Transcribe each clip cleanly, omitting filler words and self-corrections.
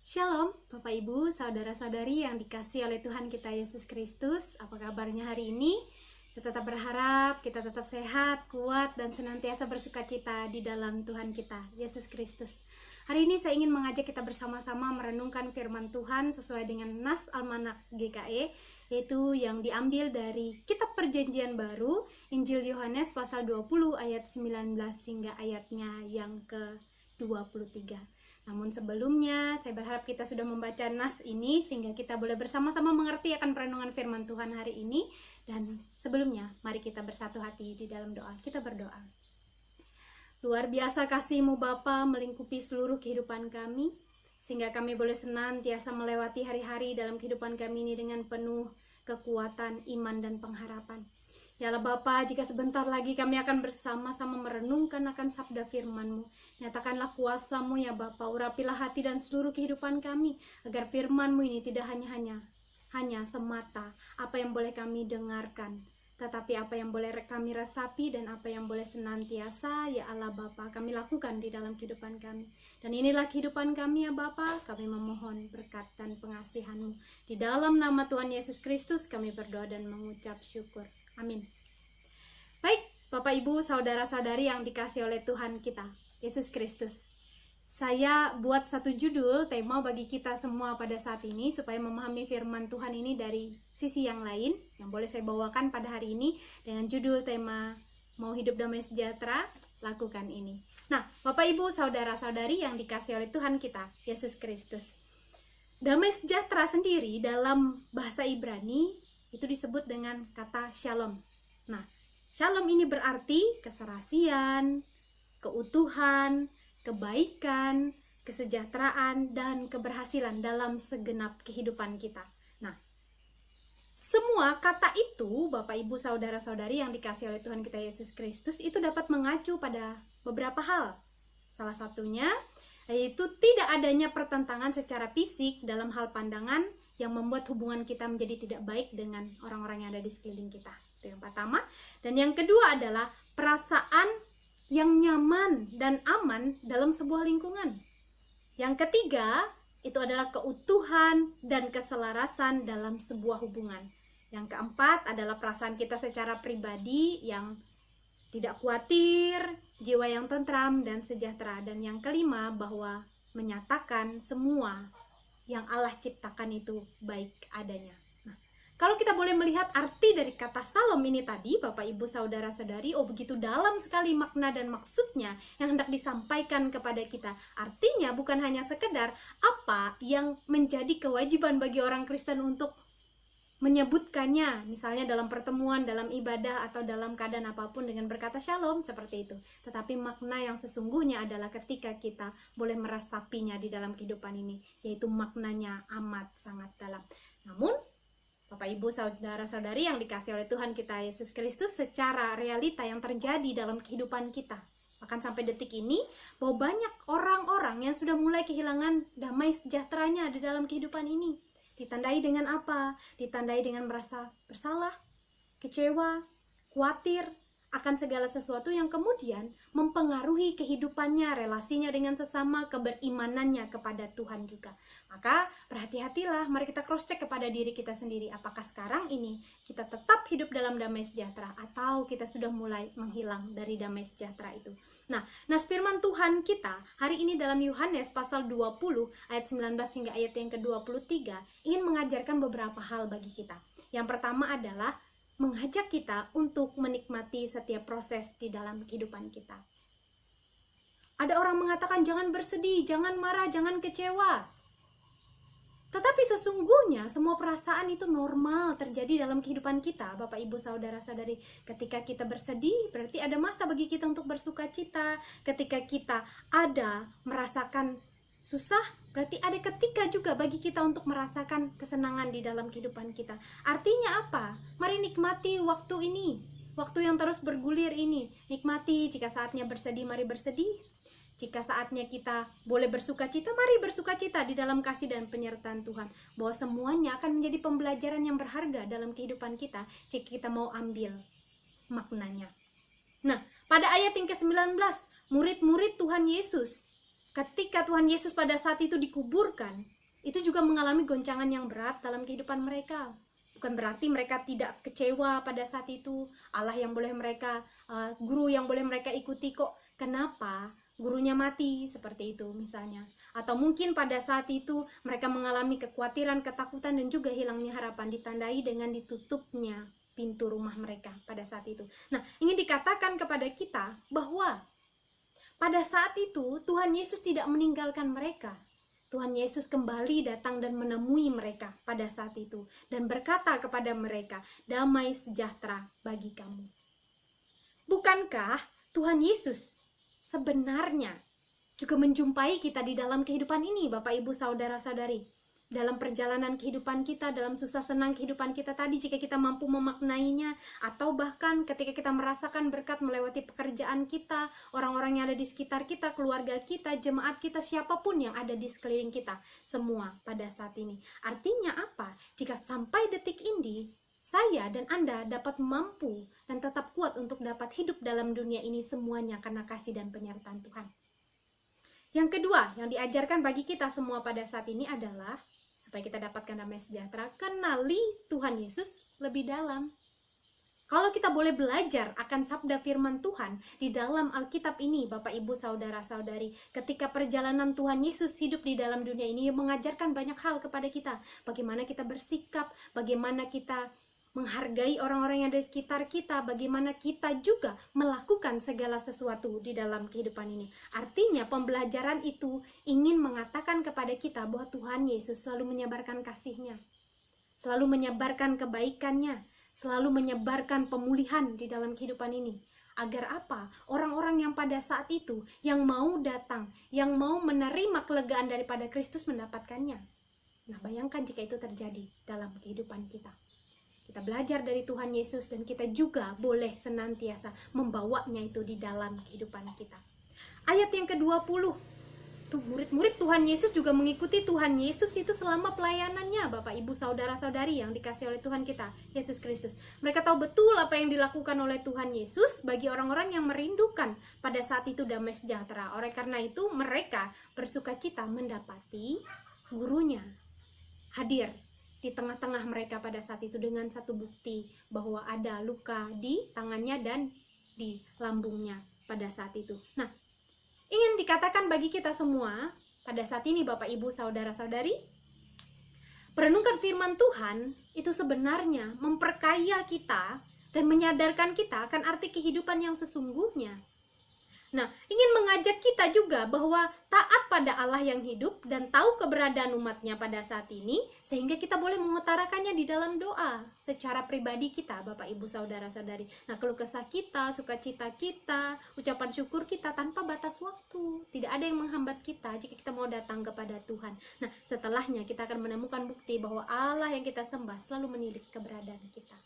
Shalom, Bapak Ibu, saudara-saudari yang dikasihi oleh Tuhan kita Yesus Kristus. Apa kabarnya hari ini? Saya tetap berharap kita tetap sehat, kuat, dan senantiasa bersukacita di dalam Tuhan kita, Yesus Kristus. Hari ini saya ingin mengajak kita bersama-sama merenungkan firman Tuhan sesuai dengan Nas Almanak GKE, yaitu yang diambil dari Kitab Perjanjian Baru, Injil Yohanes pasal 20 ayat 19 hingga ayatnya yang ke-23. Namun sebelumnya, saya berharap kita sudah membaca nas ini sehingga kita boleh bersama-sama mengerti akan perenungan firman Tuhan hari ini. Dan sebelumnya, mari kita bersatu hati di dalam doa. Kita berdoa. Luar biasa kasih-Mu Bapa melingkupi seluruh kehidupan kami, sehingga kami boleh senantiasa melewati hari-hari dalam kehidupan kami ini dengan penuh kekuatan, iman, dan pengharapan. Ya Allah Bapa, jika sebentar lagi kami akan bersama-sama merenungkan akan sabda firman-Mu. Nyatakanlah kuasa-Mu ya Bapa, urapilah hati dan seluruh kehidupan kami, agar firman-Mu ini tidak hanya semata apa yang boleh kami dengarkan, tetapi apa yang boleh kami resapi dan apa yang boleh senantiasa ya Allah Bapa kami lakukan di dalam kehidupan kami. Dan inilah kehidupan kami ya Bapa, kami memohon berkat dan pengasihan-Mu. Di dalam nama Tuhan Yesus Kristus kami berdoa dan mengucap syukur. Amin. Baik, Bapak Ibu, saudara-saudari yang dikasihi oleh Tuhan kita, Yesus Kristus. Saya buat satu judul tema bagi kita semua pada saat ini supaya memahami firman Tuhan ini dari sisi yang lain yang boleh saya bawakan pada hari ini dengan judul tema Mau Hidup Damai Sejahtera, Lakukan Ini. Nah, Bapak Ibu, saudara-saudari yang dikasihi oleh Tuhan kita, Yesus Kristus. Damai sejahtera sendiri dalam bahasa Ibrani itu disebut dengan kata shalom. Nah, shalom ini berarti keserasian, keutuhan, kebaikan, kesejahteraan, dan keberhasilan dalam segenap kehidupan kita. Nah, semua kata itu, Bapak, Ibu, Saudara-saudari yang dikasihi oleh Tuhan kita Yesus Kristus, itu dapat mengacu pada beberapa hal. Salah satunya, yaitu tidak adanya pertentangan secara fisik dalam hal pandangan yang membuat hubungan kita menjadi tidak baik dengan orang-orang yang ada di sekeliling kita. Itu yang pertama. Dan yang kedua adalah perasaan yang nyaman dan aman dalam sebuah lingkungan. Yang ketiga, itu adalah keutuhan dan keselarasan dalam sebuah hubungan. Yang keempat adalah perasaan kita secara pribadi yang tidak khawatir, jiwa yang tentram dan sejahtera. Dan yang kelima, bahwa menyatakan semua yang Allah ciptakan itu baik adanya. Nah, kalau kita boleh melihat arti dari kata shalom ini tadi, Bapak, Ibu, Saudara-saudari, begitu dalam sekali makna dan maksudnya yang hendak disampaikan kepada kita. Artinya bukan hanya sekedar apa yang menjadi kewajiban bagi orang Kristen untuk menyebutkannya, misalnya dalam pertemuan, dalam ibadah, atau dalam keadaan apapun dengan berkata shalom, seperti itu. Tetapi makna yang sesungguhnya adalah ketika kita boleh meresapinya di dalam kehidupan ini, yaitu maknanya amat sangat dalam. Namun, Bapak, Ibu, Saudara-saudari yang dikasihi oleh Tuhan kita Yesus Kristus, secara realita yang terjadi dalam kehidupan kita, bahkan sampai detik ini, bahwa banyak orang-orang yang sudah mulai kehilangan damai sejahteranya di dalam kehidupan ini. Ditandai dengan apa? Ditandai dengan merasa bersalah, kecewa, khawatir akan segala sesuatu yang kemudian mempengaruhi kehidupannya, relasinya dengan sesama, keberimanannya kepada Tuhan juga. Maka berhati-hatilah, mari kita cross check kepada diri kita sendiri. Apakah sekarang ini kita tetap hidup dalam damai sejahtera atau kita sudah mulai menghilang dari damai sejahtera itu. Nah, firman Tuhan kita hari ini dalam Yohanes pasal 20 ayat 19 hingga ayat yang ke-23 ingin mengajarkan beberapa hal bagi kita. Yang pertama adalah mengajak kita untuk menikmati setiap proses di dalam kehidupan kita. Ada orang mengatakan jangan bersedih, jangan marah, jangan kecewa. Tetapi sesungguhnya semua perasaan itu normal terjadi dalam kehidupan kita, Bapak, Ibu, Saudara-saudari. Ketika kita bersedih, berarti ada masa bagi kita untuk bersuka cita. Ketika kita ada merasakan susah, berarti ada ketika juga bagi kita untuk merasakan kesenangan di dalam kehidupan kita. Artinya apa? Mari nikmati waktu ini, waktu yang terus bergulir ini. Nikmati, jika saatnya bersedih, mari bersedih. Jika saatnya kita boleh bersuka cita, mari bersuka cita di dalam kasih dan penyertaan Tuhan. Bahwa semuanya akan menjadi pembelajaran yang berharga dalam kehidupan kita jika kita mau ambil maknanya. Nah, pada ayat yang ke-19, murid-murid Tuhan Yesus ketika Tuhan Yesus pada saat itu dikuburkan, itu juga mengalami goncangan yang berat dalam kehidupan mereka. Bukan berarti mereka tidak kecewa pada saat itu. Allah yang boleh mereka, guru yang boleh mereka ikuti, kok kenapa gurunya mati, seperti itu misalnya. Atau mungkin pada saat itu mereka mengalami kekhawatiran, ketakutan, dan juga hilangnya harapan, ditandai dengan ditutupnya pintu rumah mereka pada saat itu. Nah, ingin dikatakan kepada kita bahwa pada saat itu Tuhan Yesus tidak meninggalkan mereka. Tuhan Yesus kembali datang dan menemui mereka pada saat itu dan berkata kepada mereka, damai sejahtera bagi kamu. Bukankah Tuhan Yesus sebenarnya juga menjumpai kita di dalam kehidupan ini, Bapak Ibu Saudara-saudari? Dalam perjalanan kehidupan kita, dalam susah senang kehidupan kita tadi, jika kita mampu memaknainya, atau bahkan ketika kita merasakan berkat melewati pekerjaan kita, orang-orang yang ada di sekitar kita, keluarga kita, jemaat kita, siapapun yang ada di sekeliling kita, semua pada saat ini. Artinya apa? Jika sampai detik ini saya dan Anda dapat mampu dan tetap kuat untuk dapat hidup dalam dunia ini, semuanya karena kasih dan penyertaan Tuhan. Yang kedua yang diajarkan bagi kita semua pada saat ini adalah supaya kita dapatkan damai sejahtera, kenali Tuhan Yesus lebih dalam. Kalau kita boleh belajar akan sabda firman Tuhan di dalam Alkitab ini, Bapak Ibu Saudara-saudari, ketika perjalanan Tuhan Yesus hidup di dalam dunia ini, mengajarkan banyak hal kepada kita. Bagaimana kita bersikap, bagaimana kita menghargai orang-orang yang ada di sekitar kita, bagaimana kita juga melakukan segala sesuatu di dalam kehidupan ini. Artinya pembelajaran itu ingin mengatakan kepada kita bahwa Tuhan Yesus selalu menyebarkan kasih-Nya, selalu menyebarkan kebaikan-Nya, selalu menyebarkan pemulihan di dalam kehidupan ini. Agar apa? Orang-orang yang pada saat itu, yang mau datang, yang mau menerima kelegaan daripada Kristus mendapatkannya. Nah, bayangkan jika itu terjadi dalam kehidupan kita. Kita belajar dari Tuhan Yesus dan kita juga boleh senantiasa membawanya itu di dalam kehidupan kita. Ayat yang ke-20, tuh murid-murid Tuhan Yesus juga mengikuti Tuhan Yesus itu selama pelayanannya, Bapak Ibu Saudara-saudari yang dikasihi oleh Tuhan kita, Yesus Kristus. Mereka tahu betul apa yang dilakukan oleh Tuhan Yesus bagi orang-orang yang merindukan pada saat itu damai sejahtera. Oleh karena itu mereka bersukacita mendapati gurunya hadir di tengah-tengah mereka pada saat itu dengan satu bukti bahwa ada luka di tangannya dan di lambungnya pada saat itu. Nah, ingin dikatakan bagi kita semua pada saat ini, Bapak Ibu Saudara-saudari, merenungkan firman Tuhan itu sebenarnya memperkaya kita dan menyadarkan kita akan arti kehidupan yang sesungguhnya. Nah, ingin mengajak kita juga bahwa taat pada Allah yang hidup dan tahu keberadaan umatnya pada saat ini, sehingga kita boleh mengutarakannya di dalam doa secara pribadi kita, Bapak Ibu Saudara-saudari. Nah, keluh kesah kita, sukacita kita, ucapan syukur kita tanpa batas waktu. Tidak ada yang menghambat kita jika kita mau datang kepada Tuhan. Nah, setelahnya kita akan menemukan bukti bahwa Allah yang kita sembah selalu menilik keberadaan kita.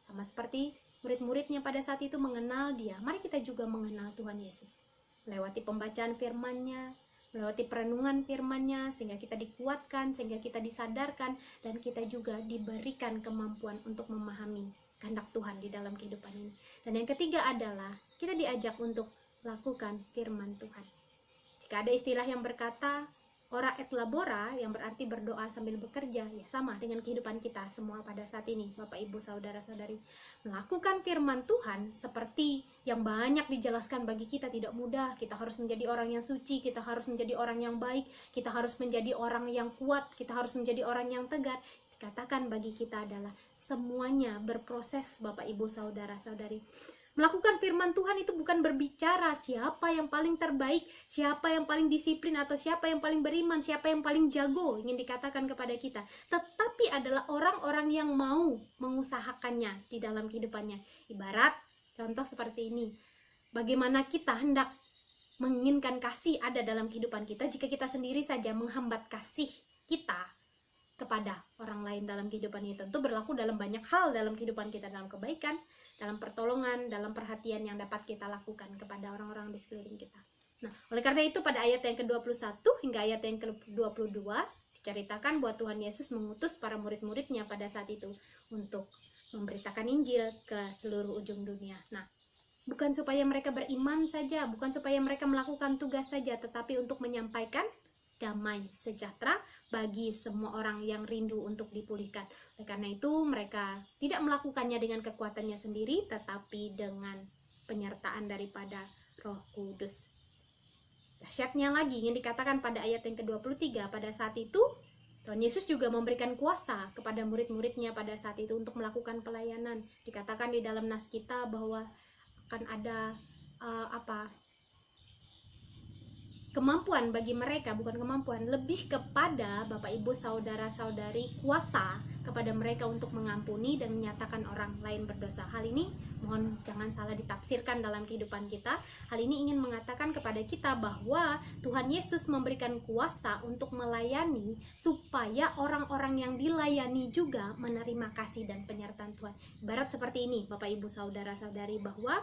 Sama seperti murid-muridnya pada saat itu mengenal Dia, mari kita juga mengenal Tuhan Yesus. Melewati pembacaan firman-Nya, melewati perenungan firman-Nya, sehingga kita dikuatkan, sehingga kita disadarkan, dan kita juga diberikan kemampuan untuk memahami kehendak Tuhan di dalam kehidupan ini. Dan yang ketiga adalah, kita diajak untuk lakukan firman Tuhan. Jika ada istilah yang berkata, ora et labora, yang berarti berdoa sambil bekerja, ya sama dengan kehidupan kita semua pada saat ini, Bapak Ibu Saudara-saudari. Melakukan firman Tuhan seperti yang banyak dijelaskan bagi kita tidak mudah. Kita harus menjadi orang yang suci, kita harus menjadi orang yang baik, kita harus menjadi orang yang kuat, kita harus menjadi orang yang tegar. Dikatakan bagi kita adalah semuanya berproses, Bapak Ibu Saudara-saudari. Melakukan firman Tuhan itu bukan berbicara siapa yang paling terbaik, siapa yang paling disiplin, atau siapa yang paling beriman, siapa yang paling jago, ingin dikatakan kepada kita. Tetapi adalah orang-orang yang mau mengusahakannya di dalam kehidupannya. Ibarat contoh seperti ini, bagaimana kita hendak menginginkan kasih ada dalam kehidupan kita jika kita sendiri saja menghambat kasih kita kepada orang lain dalam kehidupan ini. Tentu berlaku dalam banyak hal dalam kehidupan kita, dalam kebaikan, dalam pertolongan, dalam perhatian yang dapat kita lakukan kepada orang-orang di sekeliling kita. Nah, oleh karena itu pada ayat yang ke-21 hingga ayat yang ke-22 diceritakan bahwa Tuhan Yesus mengutus para murid-muridnya pada saat itu untuk memberitakan Injil ke seluruh ujung dunia. Nah, bukan supaya mereka beriman saja, bukan supaya mereka melakukan tugas saja, tetapi untuk menyampaikan damai sejahtera bagi semua orang yang rindu untuk dipulihkan. Oleh karena itu mereka tidak melakukannya dengan kekuatannya sendiri, tetapi dengan penyertaan daripada Roh Kudus. Dahsyatnya lagi yang dikatakan pada ayat yang ke-23, pada saat itu Tuhan Yesus juga memberikan kuasa kepada murid-muridnya pada saat itu untuk melakukan pelayanan. Dikatakan di dalam nas kita bahwa akan ada kemampuan bagi mereka, bukan kemampuan, lebih kepada Bapak Ibu saudara-saudari, kuasa kepada mereka untuk mengampuni dan menyatakan orang lain berdosa. Hal ini mohon jangan salah ditafsirkan dalam kehidupan kita. Hal ini ingin mengatakan kepada kita bahwa Tuhan Yesus memberikan kuasa untuk melayani supaya orang-orang yang dilayani juga menerima kasih dan penyertaan Tuhan. Ibarat seperti ini Bapak Ibu saudara-saudari, bahwa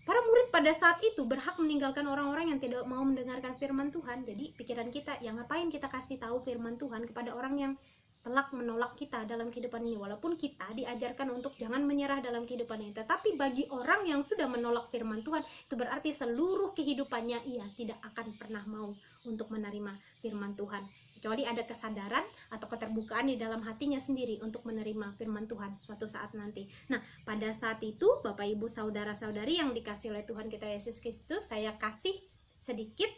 para murid pada saat itu berhak meninggalkan orang-orang yang tidak mau mendengarkan firman Tuhan. Jadi pikiran kita, yang ngapain kita kasih tahu firman Tuhan kepada orang yang telak menolak kita dalam kehidupan ini. Walaupun kita diajarkan untuk jangan menyerah dalam kehidupan ini, tetapi bagi orang yang sudah menolak firman Tuhan, itu berarti seluruh kehidupannya ia tidak akan pernah mau untuk menerima firman Tuhan, kecuali ada kesadaran atau keterbukaan di dalam hatinya sendiri untuk menerima firman Tuhan suatu saat nanti. Nah, pada saat itu Bapak Ibu saudara-saudari yang dikasih oleh Tuhan kita Yesus Kristus, saya kasih sedikit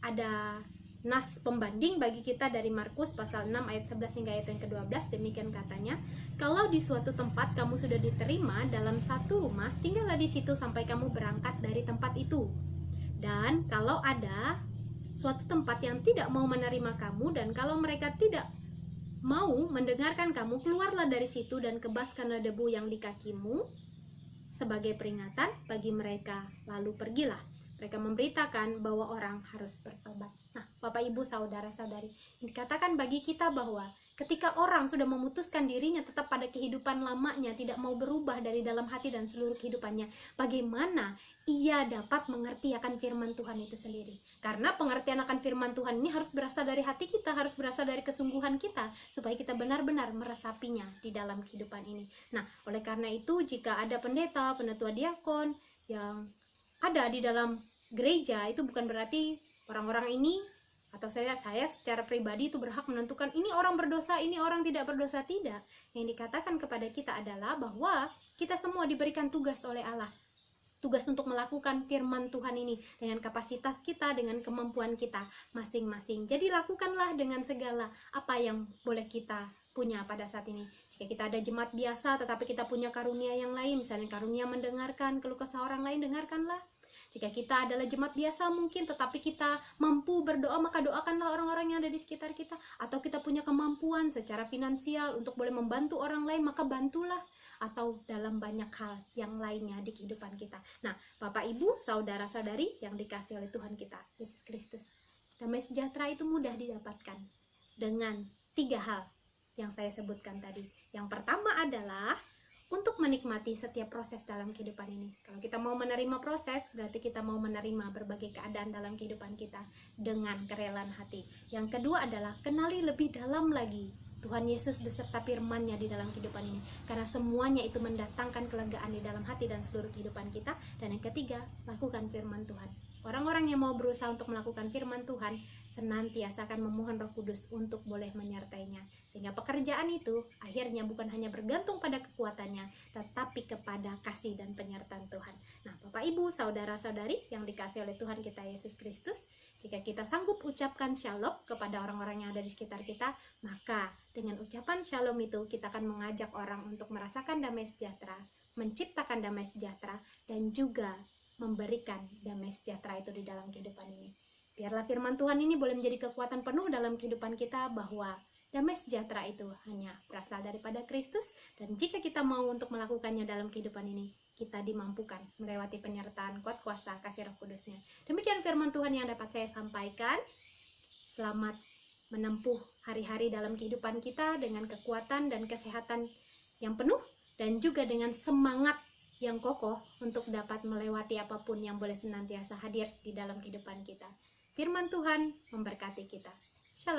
ada nas pembanding bagi kita dari Markus pasal 6 ayat 11 hingga ayat yang ke-12. Demikian katanya, kalau di suatu tempat kamu sudah diterima dalam satu rumah, tinggallah di situ sampai kamu berangkat dari tempat itu. Dan kalau ada suatu tempat yang tidak mau menerima kamu, dan kalau mereka tidak mau mendengarkan kamu, keluarlah dari situ dan kebaskanlah debu yang di kakimu sebagai peringatan bagi mereka, lalu pergilah. Mereka memberitakan bahwa orang harus bertobat. Nah, Bapak Ibu saudara-saudari, dikatakan bagi kita bahwa ketika orang sudah memutuskan dirinya tetap pada kehidupan lamanya, tidak mau berubah dari dalam hati dan seluruh kehidupannya, bagaimana ia dapat mengerti akan firman Tuhan itu sendiri? Karena pengertian akan firman Tuhan ini harus berasal dari hati kita, harus berasal dari kesungguhan kita, supaya kita benar-benar meresapinya di dalam kehidupan ini. Nah, oleh karena itu, jika ada pendeta, penatua diakon yang ada di dalam gereja, itu bukan berarti orang-orang ini atau saya secara pribadi itu berhak menentukan ini orang berdosa, ini orang tidak berdosa. Tidak. Yang dikatakan kepada kita adalah bahwa kita semua diberikan tugas oleh Allah, tugas untuk melakukan firman Tuhan ini dengan kapasitas kita, dengan kemampuan kita masing-masing. Jadi lakukanlah dengan segala apa yang boleh kita punya pada saat ini. Jika kita ada jemaat biasa tetapi kita punya karunia yang lain, misalnya karunia mendengarkan keluh kesah orang lain, dengarkanlah. Jika kita adalah jemaat biasa mungkin, tetapi kita mampu berdoa, maka doakanlah orang-orang yang ada di sekitar kita. Atau kita punya kemampuan secara finansial untuk boleh membantu orang lain, maka bantulah. Atau dalam banyak hal yang lainnya di kehidupan kita. Nah, Bapak Ibu, saudara-saudari yang dikasih oleh Tuhan kita, Yesus Kristus, damai sejahtera itu mudah didapatkan dengan 3 hal yang saya sebutkan tadi. Yang pertama adalah untuk menikmati setiap proses dalam kehidupan ini. Kalau kita mau menerima proses, berarti kita mau menerima berbagai keadaan dalam kehidupan kita dengan kerelaan hati. Yang kedua adalah kenali lebih dalam lagi Tuhan Yesus beserta firman-Nya di dalam kehidupan ini, karena semuanya itu mendatangkan kelegaan di dalam hati dan seluruh kehidupan kita. Dan yang ketiga, lakukan firman Tuhan. Orang-orang yang mau berusaha untuk melakukan firman Tuhan senantiasa akan memohon Roh Kudus untuk boleh menyertainya, sehingga pekerjaan itu akhirnya bukan hanya bergantung pada kekuatannya, tetapi kepada kasih dan penyertaan Tuhan. Nah, Bapak Ibu, saudara-saudari yang dikasih oleh Tuhan kita Yesus Kristus, jika kita sanggup ucapkan shalom kepada orang-orang yang ada di sekitar kita, maka dengan ucapan shalom itu kita akan mengajak orang untuk merasakan damai sejahtera, menciptakan damai sejahtera, dan juga memberikan damai sejahtera itu di dalam kehidupan ini. Biarlah firman Tuhan ini boleh menjadi kekuatan penuh dalam kehidupan kita, bahwa damai sejahtera itu hanya berasal daripada Kristus, dan jika kita mau untuk melakukannya dalam kehidupan ini, kita dimampukan melewati penyertaan kuat kuasa kasih Roh Kudus-Nya. Demikian firman Tuhan yang dapat saya sampaikan. Selamat menempuh hari-hari dalam kehidupan kita dengan kekuatan dan kesehatan yang penuh, dan juga dengan semangat yang kokoh untuk dapat melewati apapun yang boleh senantiasa hadir di dalam kehidupan kita. Firman Tuhan memberkati kita. Shalom.